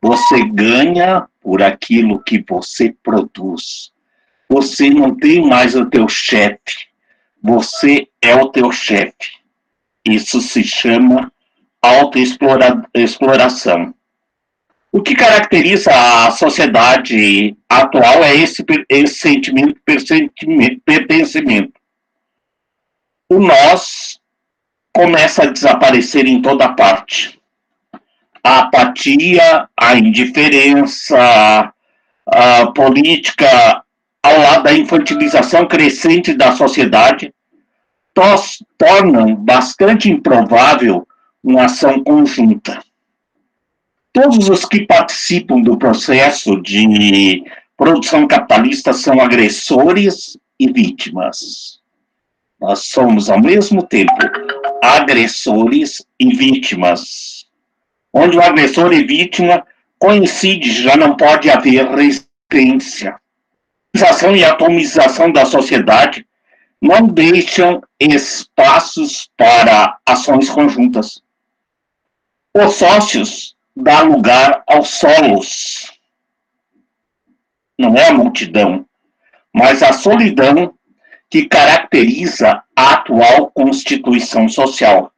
Você ganha por aquilo que você produz. Você não tem mais o teu chefe, você é o teu chefe. Isso se chama autoexploração. O que caracteriza a sociedade atual é esse sentimento de pertencimento. O nós começa a desaparecer em toda parte. A apatia, a indiferença, a política, ao lado da infantilização crescente da sociedade, tornam bastante improvável uma ação conjunta. Todos os que participam do processo de produção capitalista são agressores e vítimas. Nós somos, ao mesmo tempo, agressores e vítimas. Onde o agressor e vítima coincidem, já não pode haver resistência. A organização e a atomização da sociedade não deixam espaços para ações conjuntas. Os sócios dão lugar aos solos. Não é a multidão, mas a solidão que caracteriza a atual constituição social.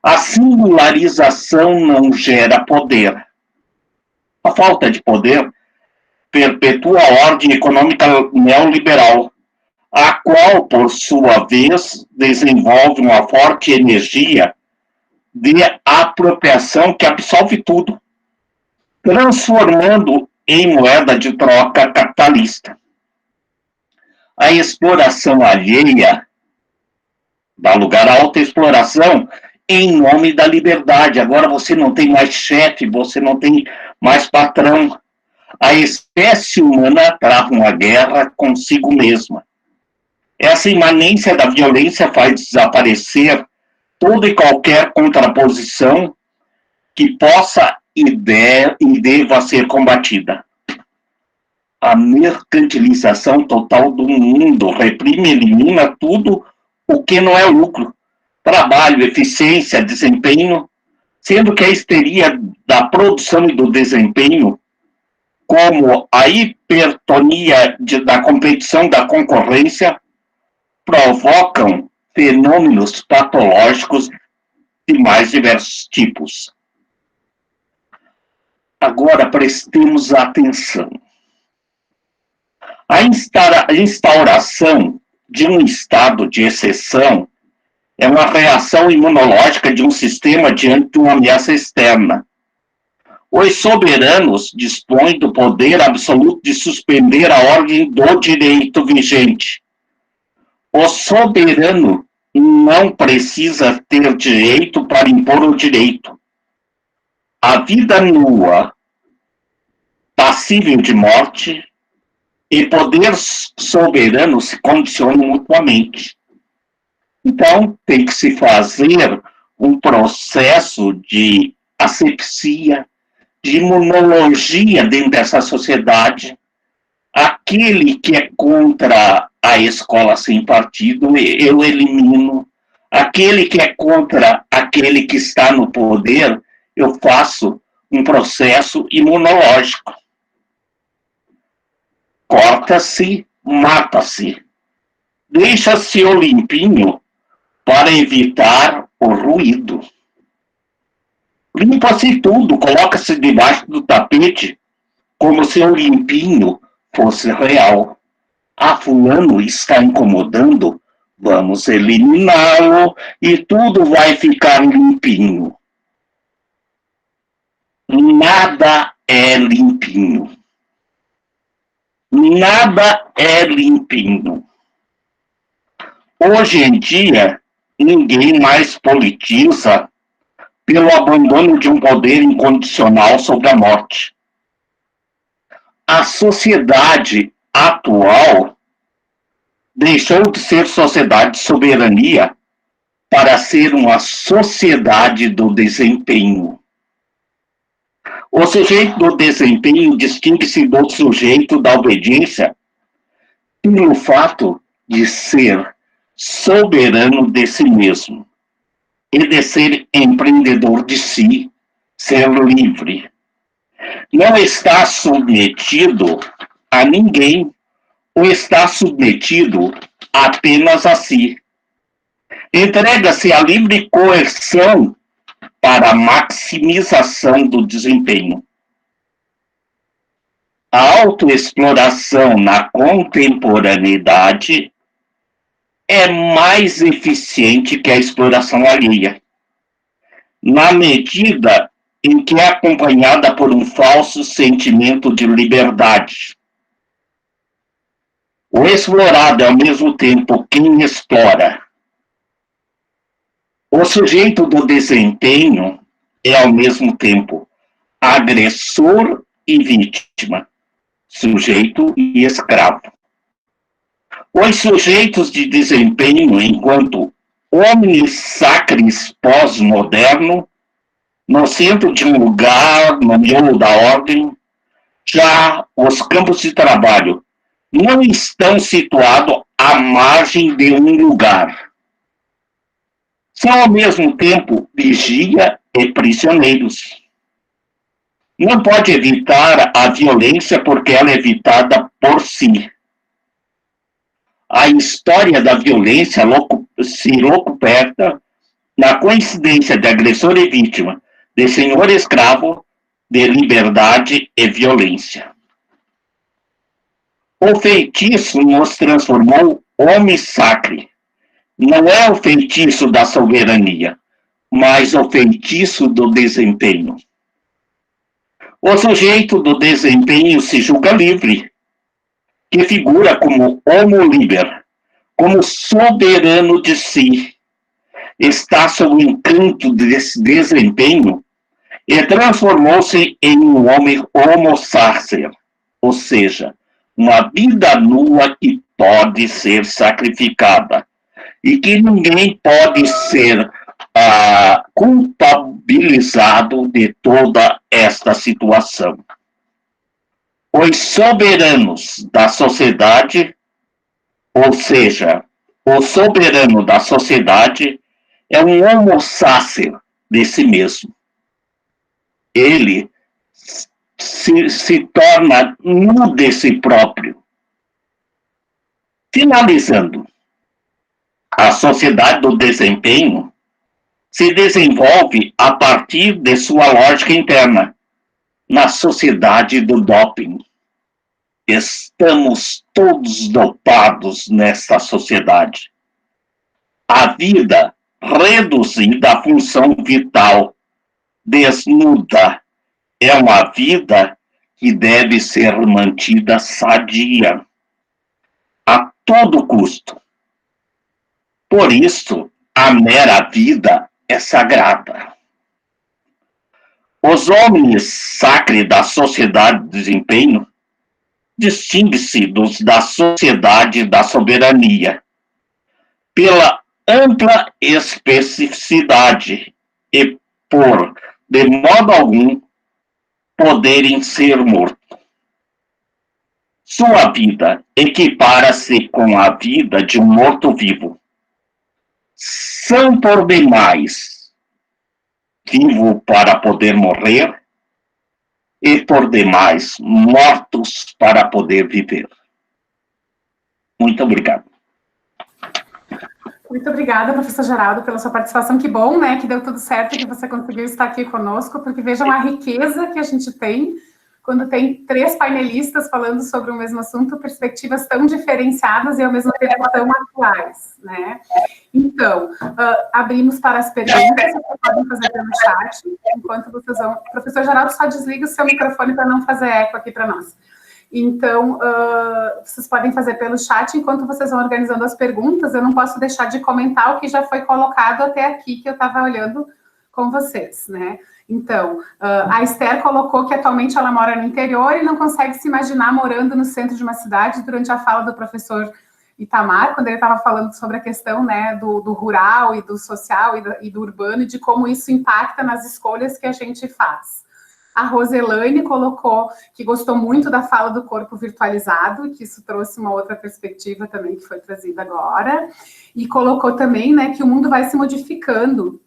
A singularização não gera poder. A falta de poder perpetua a ordem econômica neoliberal, a qual, por sua vez, desenvolve uma forte energia de apropriação que absorve tudo, transformando em moeda de troca capitalista. A exploração alheia dá lugar à autoexploração em nome da liberdade. Agora você não tem mais chefe, você não tem mais patrão. A espécie humana trava uma guerra consigo mesma. Essa imanência da violência faz desaparecer toda e qualquer contraposição que possa e deva ser combatida. A mercantilização total do mundo reprime e elimina tudo o que não é lucro. Trabalho, eficiência, desempenho, sendo que a histeria da produção e do desempenho, como a hipertonia da competição, da concorrência, provocam fenômenos patológicos de mais diversos tipos. Agora prestemos atenção. A instauração de um estado de exceção é uma reação imunológica de um sistema diante de uma ameaça externa. Os soberanos dispõem do poder absoluto de suspender a ordem do direito vigente. O soberano não precisa ter direito para impor o direito. A vida nua, passível de morte, e poder soberano se condicionam mutuamente. Então, tem que se fazer um processo de asepsia, de imunologia dentro dessa sociedade. Aquele que é contra a escola sem partido, eu elimino. Aquele que é contra aquele que está no poder, eu faço um processo imunológico. Corta-se, mata-se. Deixa-se o limpinho para evitar o ruído. Limpa-se tudo, coloca-se debaixo do tapete, como se o limpinho fosse real. Ah, fulano está incomodando, vamos eliminá-lo e tudo vai ficar limpinho. Nada é limpinho. Nada é limpinho. Hoje em dia, ninguém mais politiza pelo abandono de um poder incondicional sobre a morte. A sociedade atual deixou de ser sociedade de soberania para ser uma sociedade do desempenho. O sujeito do desempenho distingue-se do sujeito da obediência pelo fato de ser soberano de si mesmo e de ser empreendedor de si, ser livre. Não está submetido a ninguém, ou está submetido apenas a si. Entrega-se à livre coerção para a maximização do desempenho. A autoexploração na contemporaneidade é mais eficiente que a exploração alheia, na medida em que é acompanhada por um falso sentimento de liberdade. O explorado é ao mesmo tempo quem explora. O sujeito do desempenho é ao mesmo tempo agressor e vítima, sujeito e escravo. Os sujeitos de desempenho, enquanto omnis sacris pós-moderno, no centro de um lugar, no miolo da ordem, já os campos de trabalho não estão situados à margem de um lugar. São, ao mesmo tempo, vigia e prisioneiros. Não pode evitar a violência porque ela é evitada por si. A história da violência se locuperta na coincidência de agressor e vítima, de senhor e escravo, de liberdade e violência. O feitiço nos transformou homem sacre. Não é o feitiço da soberania, mas o feitiço do desempenho. O sujeito do desempenho se julga livre, que figura como homo liber, como soberano de si, está sob o encanto desse desempenho e transformou-se em um homem homo sacer, ou seja, uma vida nua que pode ser sacrificada e que ninguém pode ser culpabilizado de toda esta situação. Os soberanos da sociedade, ou seja, o soberano da sociedade é um homo sacer de si mesmo. Ele se torna nu de si próprio. Finalizando, a sociedade do desempenho se desenvolve a partir de sua lógica interna, na sociedade do doping. Estamos todos dopados nesta sociedade. A vida reduzida à função vital, desnuda, é uma vida que deve ser mantida sadia, a todo custo. Por isso, a mera vida é sagrada. Os homens sacros da sociedade de desempenho distingue-se dos da sociedade da soberania pela ampla especificidade e por, de modo algum, poderem ser mortos. Sua vida equipara-se com a vida de um morto-vivo. São por demais vivo para poder morrer e, por demais, mortos para poder viver. Muito obrigado. Muito obrigada, professor Geraldo, pela sua participação. Que bom, né, que deu tudo certo, que você conseguiu estar aqui conosco, porque vejam a riqueza que a gente tem quando tem 3 painelistas falando sobre o mesmo assunto, perspectivas tão diferenciadas e, ao mesmo tempo, tão atuais, né? Então, abrimos para as perguntas, vocês podem fazer pelo chat, enquanto vocês vão... Professor Geraldo, só desliga o seu microfone para não fazer eco aqui para nós. Então, vocês podem fazer pelo chat, enquanto vocês vão organizando as perguntas, eu não posso deixar de comentar o que já foi colocado até aqui, que eu estava olhando com vocês, né? Então, a Esther colocou que atualmente ela mora no interior e não consegue se imaginar morando no centro de uma cidade. Durante a fala do professor Itamar, quando ele estava falando sobre a questão, né, do rural e do social e do urbano, e de como isso impacta nas escolhas que a gente faz. A Roselaine colocou que gostou muito da fala do corpo virtualizado, e que isso trouxe uma outra perspectiva também que foi trazida agora, e colocou também, né, que o mundo vai se modificando,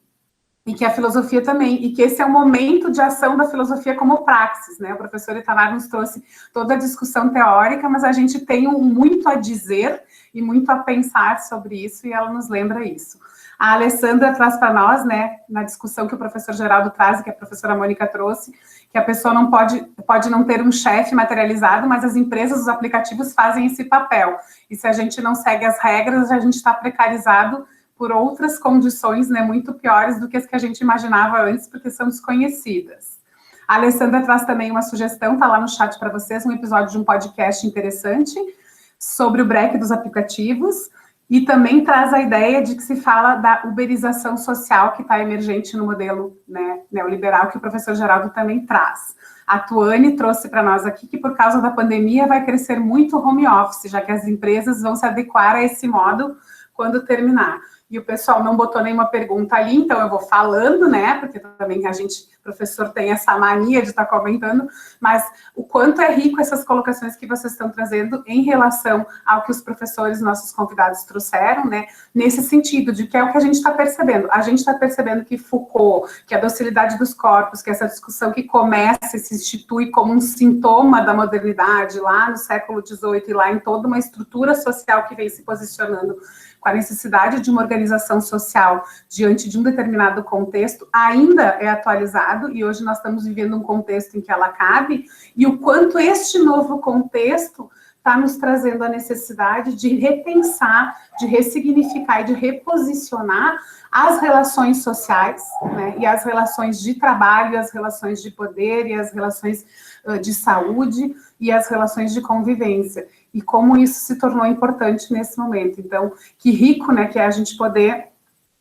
e que a filosofia também, e que esse é o momento de ação da filosofia como praxis, né? O professor Itamar nos trouxe toda a discussão teórica, mas a gente tem muito a dizer e muito a pensar sobre isso, e ela nos lembra isso. A Alessandra traz para nós, né, na discussão que o professor Geraldo traz, e que a professora Mônica trouxe, que a pessoa não pode não ter um chefe materializado, mas as empresas, os aplicativos fazem esse papel. E se a gente não segue as regras, a gente está precarizado por outras condições, né, muito piores do que as que a gente imaginava antes, porque são desconhecidas. A Alessandra traz também uma sugestão, está lá no chat para vocês, um episódio de um podcast interessante sobre o break dos aplicativos, e também traz a ideia de que se fala da uberização social que está emergente no modelo, né, neoliberal, que o professor Geraldo também traz. A Tuane trouxe para nós aqui que, por causa da pandemia, vai crescer muito o home office, já que as empresas vão se adequar a esse modo quando terminar. E o pessoal não botou nenhuma pergunta ali, então eu vou falando, né, porque também a gente, professor, tem essa mania de estar comentando, mas o quanto é rico essas colocações que vocês estão trazendo em relação ao que os professores, nossos convidados, trouxeram, né, nesse sentido, de que é o que a gente está percebendo. A gente está percebendo que Foucault, que a docilidade dos corpos, que essa discussão que começa e se institui como um sintoma da modernidade lá no século XVIII e lá em toda uma estrutura social que vem se posicionando com a necessidade de uma organização social diante de um determinado contexto, ainda é atualizado, e hoje nós estamos vivendo um contexto em que ela cabe, e o quanto este novo contexto está nos trazendo a necessidade de repensar, de ressignificar e de reposicionar as relações sociais, né, e as relações de trabalho, as relações de poder, e as relações de saúde, e as relações de convivência. E como isso se tornou importante nesse momento. Então, que rico, né, que é a gente poder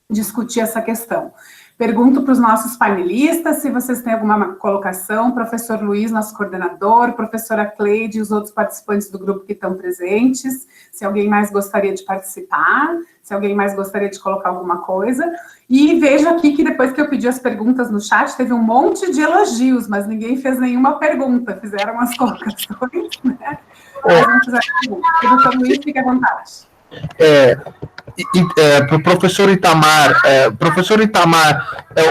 discutir essa questão. Pergunto para os nossos painelistas se vocês têm alguma colocação, professor Luiz, nosso coordenador, professora Cleide e os outros participantes do grupo que estão presentes, se alguém mais gostaria de participar, se alguém mais gostaria de colocar alguma coisa. E vejo aqui que depois que eu pedi as perguntas no chat, teve um monte de elogios, mas ninguém fez nenhuma pergunta, fizeram as colocações, né? Professor Luiz, fique à vontade. Para o professor Itamar,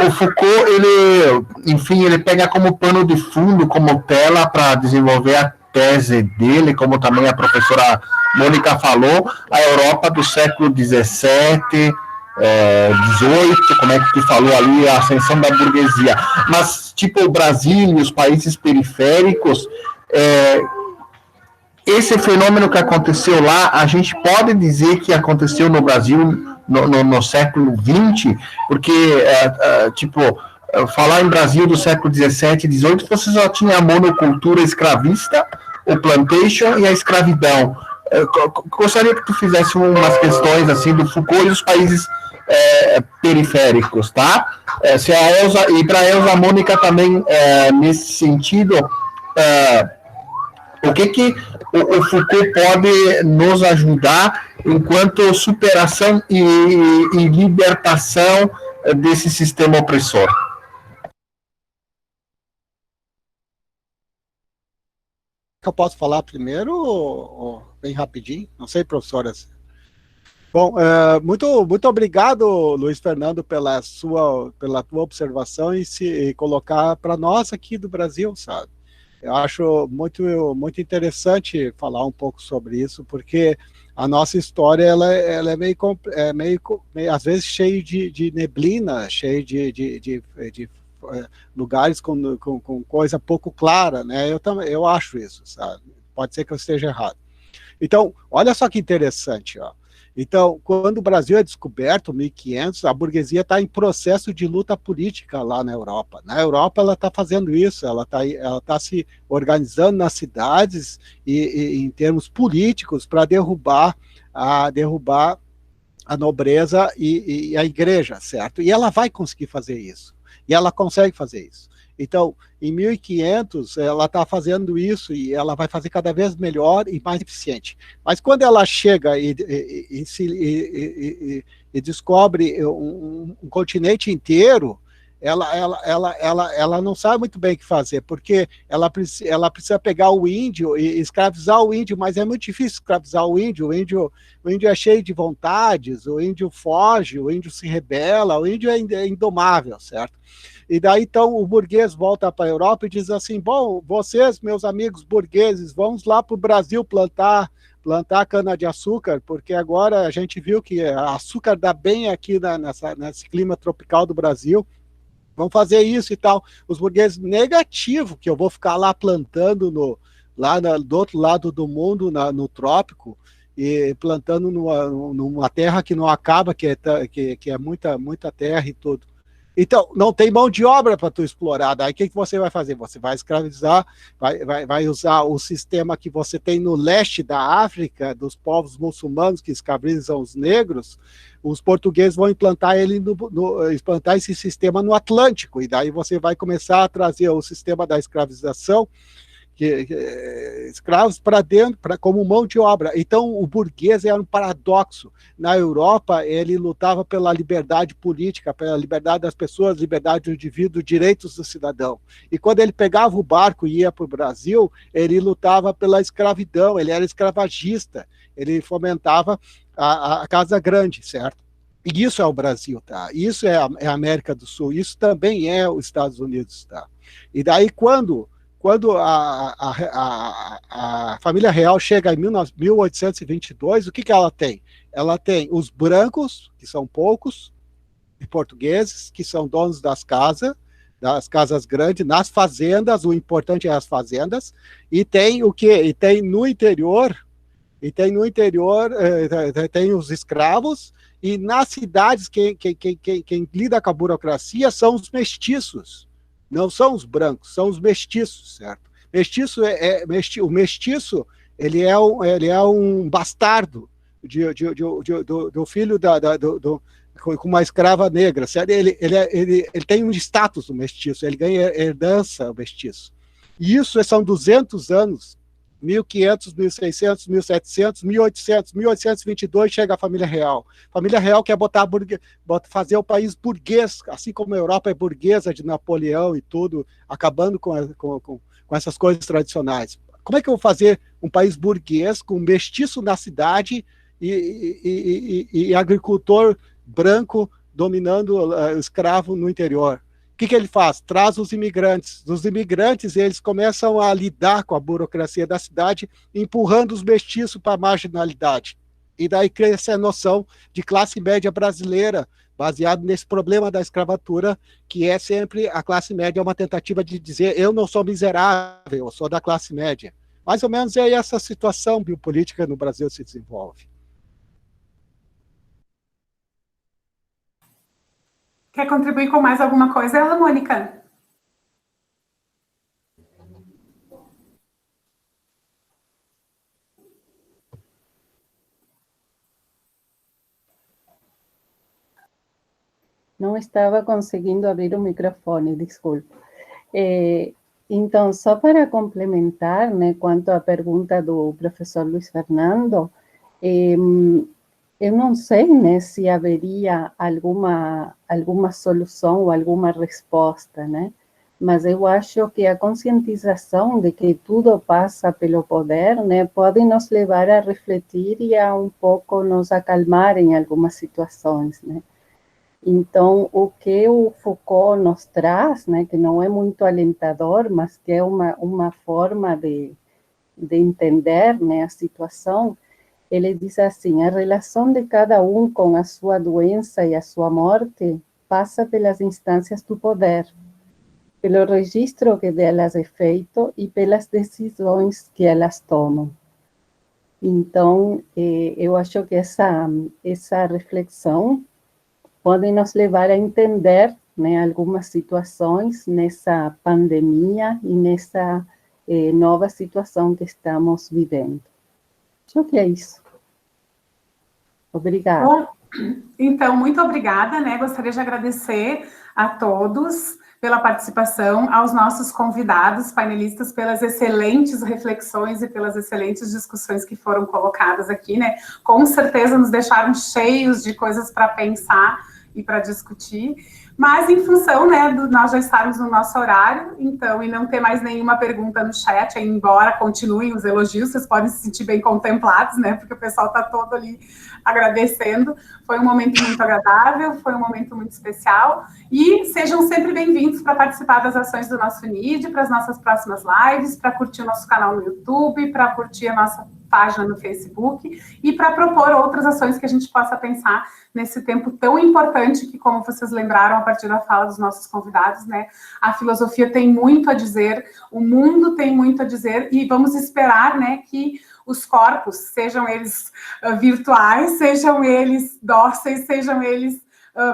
o Foucault, ele pega como pano de fundo, como tela para desenvolver a tese dele, como também a professora Mônica falou, a Europa do século XVII, XVIII, como é que tu falou ali, a ascensão da burguesia. Mas, tipo, o Brasil e os países periféricos, esse fenômeno que aconteceu lá, a gente pode dizer que aconteceu no Brasil no século XX, porque, falar em Brasil do século XVII, XVIII, você só tinha a monocultura escravista, o plantation e a escravidão. Gostaria que tu fizesse umas questões assim do Foucault e os países periféricos, tá? Se a Elza, e para a Elza Mônica também, nesse sentido, o que o Foucault pode nos ajudar enquanto superação e libertação desse sistema opressor? Eu posso falar primeiro ou bem rapidinho? Não sei, professoras. Bom, muito obrigado, Luiz Fernando, pela tua observação e colocar para nós aqui do Brasil, sabe? Eu acho muito interessante falar um pouco sobre isso, porque a nossa história ela é meio, às vezes, cheio de neblina, cheio de lugares com coisa pouco clara, né? Eu acho isso, sabe? Pode ser que eu esteja errado. Então, olha só que interessante, ó. Então, quando o Brasil é descoberto, 1500, a burguesia está em processo de luta política lá na Europa. Na Europa, ela está fazendo isso, ela tá se organizando nas cidades e em termos políticos para derrubar a nobreza e a igreja, certo? E ela vai conseguir fazer isso. E ela consegue fazer isso. Então, em 1500, ela está fazendo isso e ela vai fazer cada vez melhor e mais eficiente. Mas quando ela chega e descobre um continente inteiro, ela não sabe muito bem o que fazer, porque ela precisa pegar o índio e escravizar o índio, mas é muito difícil escravizar o índio é cheio de vontades, o índio foge, o índio se rebela, o índio é indomável, certo? E daí, então, o burguês volta para a Europa e diz assim, bom, vocês, meus amigos burgueses, vamos lá para o Brasil plantar cana-de-açúcar, porque agora a gente viu que açúcar dá bem aqui nesse clima tropical do Brasil, vamos fazer isso e tal. Os burgueses, negativo, que eu vou ficar lá plantando do outro lado do mundo, no trópico, e plantando numa terra que não acaba, que é muita terra e tudo. Então, não tem mão de obra para tu explorar. Daí, o que você vai fazer? Você vai escravizar, vai usar o sistema que você tem no leste da África, dos povos muçulmanos que escravizam os negros. Os portugueses vão implantar esse sistema no Atlântico. E daí você vai começar a trazer o sistema da escravização, escravos para dentro, como mão de obra. Então, o burguês era um paradoxo. Na Europa, ele lutava pela liberdade política, pela liberdade das pessoas, liberdade do indivíduo, direitos do cidadão. E quando ele pegava o barco e ia para o Brasil, ele lutava pela escravidão, ele era escravagista, ele fomentava a Casa Grande, certo? E isso é o Brasil, tá? Isso é a América do Sul, isso também é os Estados Unidos, tá? E daí, quando a família real chega em 1822, o que ela tem? Ela tem os brancos, que são poucos, e portugueses, que são donos das casas grandes, nas fazendas, o importante é as fazendas, e tem o quê? E tem no interior, tem os escravos, e nas cidades, quem lida com a burocracia são os mestiços. Não são os brancos, são os mestiços, certo? O mestiço, ele é um bastardo do filho com uma escrava negra, certo? Ele tem um status do mestiço, ele ganha herdança mestiço. E isso são 200 anos, 1500, 1600, 1700, 1800, 1822 chega a família real. A família real quer fazer o país burguês, assim como a Europa é burguesa de Napoleão e tudo, acabando com essas coisas tradicionais. Como é que eu vou fazer um país burguês com mestiço na cidade e agricultor branco dominando o escravo no interior? O que ele faz? Traz os imigrantes. Os imigrantes, eles começam a lidar com a burocracia da cidade, empurrando os mestiços para a marginalidade. E daí cria essa noção de classe média brasileira, baseado nesse problema da escravatura, que é sempre a classe média, é uma tentativa de dizer, eu não sou miserável, eu sou da classe média. Mais ou menos é essa situação biopolítica no Brasil se desenvolve. Quer contribuir com mais alguma coisa, ela, Mônica? Não estava conseguindo abrir o microfone, desculpa. Então, só para complementar, né, quanto à pergunta do professor Luiz Fernando, eu não sei, né, se haveria alguma solução ou alguma resposta, né? Mas eu acho que a conscientização de que tudo passa pelo poder, né, pode nos levar a refletir e a um pouco nos acalmar em algumas situações, né? Então, o que o Foucault nos traz, né, que não é muito alentador, mas que é uma forma de entender, né, a situação, ele diz assim: a relação de cada um com a sua doença e a sua morte passa pelas instâncias do poder, pelo registro que delas é feito e pelas decisões que elas tomam. Então, eu acho que essa reflexão pode nos levar a entender, né, algumas situações nessa pandemia e nessa nova situação que estamos vivendo. Acho que é isso. Obrigada. Bom, então, muito obrigada, né? Gostaria de agradecer a todos pela participação, aos nossos convidados, painelistas, pelas excelentes reflexões e pelas excelentes discussões que foram colocadas aqui, né? Com certeza nos deixaram cheios de coisas para pensar e para discutir, mas em função, né, nós já estarmos no nosso horário, então, e não ter mais nenhuma pergunta no chat, embora continuem os elogios, vocês podem se sentir bem contemplados, né, porque o pessoal está todo ali agradecendo. Foi um momento muito agradável, foi um momento muito especial, e sejam sempre bem-vindos para participar das ações do nosso NID, para as nossas próximas lives, para curtir o nosso canal no YouTube, para curtir a nossa página no Facebook, e para propor outras ações que a gente possa pensar nesse tempo tão importante que, como vocês lembraram a partir da fala dos nossos convidados, né, a filosofia tem muito a dizer, o mundo tem muito a dizer, e vamos esperar, né, que os corpos, sejam eles virtuais, sejam eles dóceis, sejam eles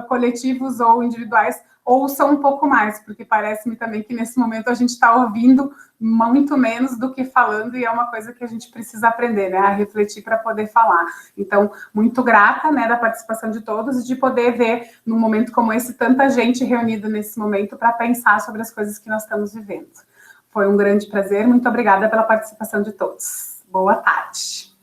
coletivos ou individuais, ouçam um pouco mais, porque parece-me também que nesse momento a gente está ouvindo muito menos do que falando, e é uma coisa que a gente precisa aprender, né, a refletir para poder falar. Então, muito grata, né, da participação de todos, e de poder ver, num momento como esse, tanta gente reunida nesse momento para pensar sobre as coisas que nós estamos vivendo. Foi um grande prazer, muito obrigada pela participação de todos. Boa tarde.